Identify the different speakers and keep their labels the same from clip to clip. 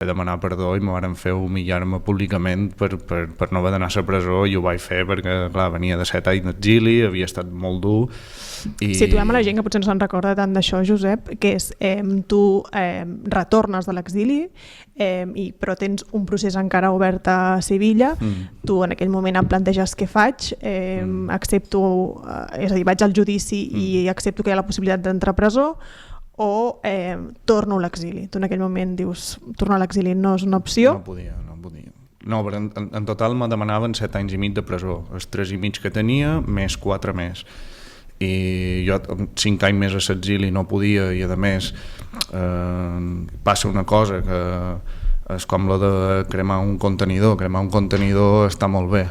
Speaker 1: demanar perdó i me varen fer humillar-me públicament per no haver d'anar a la presó, i ho vaig fer perquè, clar, venia de 7 anys d'exili, havia estat molt dur.
Speaker 2: Situem a la gent que potser no se'n recorda tant d'això, Josep, que és tu retornes de l'exili, però tens un procés encara obert a Sevilla. Tu en aquell moment em planteges què faig, accepto, és a dir, vaig al judici i accepto que hi ha la possibilitat d'entrar a presó, o torno a l'exili. Tu en aquell moment dius, tornar a l'exili no és una opció?
Speaker 1: No podia. No, però en total me demanaven 7 anys i mig de presó, els 3 i mig que tenia, més 4 més. I jo 5 anys més a l'exili no podia, i a més passa una cosa que és com la de cremar un contenidor. Cremar un contenidor està molt bé,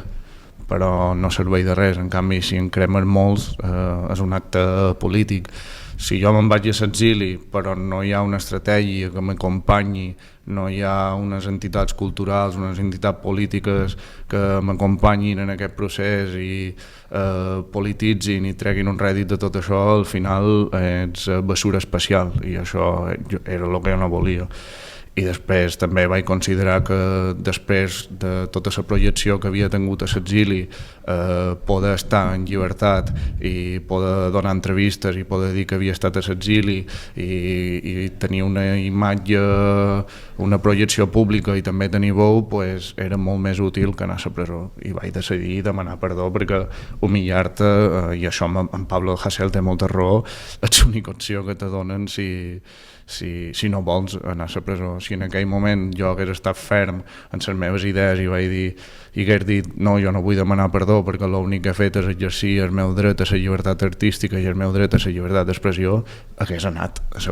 Speaker 1: però no serveix de res. En canvi, si en cremes molts, és un acte polític. Si jo me'n vaig a l'exili però no hi ha una estratègia que m'acompanyi, no hi ha unes entitats culturals, unes entitats polítiques que m'acompanyin en aquest procés i polititzin i treguin un rèdit de tot això, al final ets basura espacial, i això era el que jo no volia. I després també vaig considerar que després de tota la projecció que havia tingut a l'exili, poder estar en llibertat i poder donar entrevistes i poder dir que havia estat a l'exili i tenir una imatge, una projecció pública i també tenir veu, pues, era molt més útil que anar a la presó. I vaig decidir demanar perdó, perquè humillar-te, i això en Pablo Hasél té molta raó, és l'única opció que te donen si no vols anar a la presó. Si en aquell moment jo hagués estat ferm en les meves idees i vaig dir, i hagués dit no, jo no vull demanar perdó perquè l'únic que he fet és exercir el meu dret a la llibertat artística i el meu dret a la llibertat d'expressió, hagués anat a la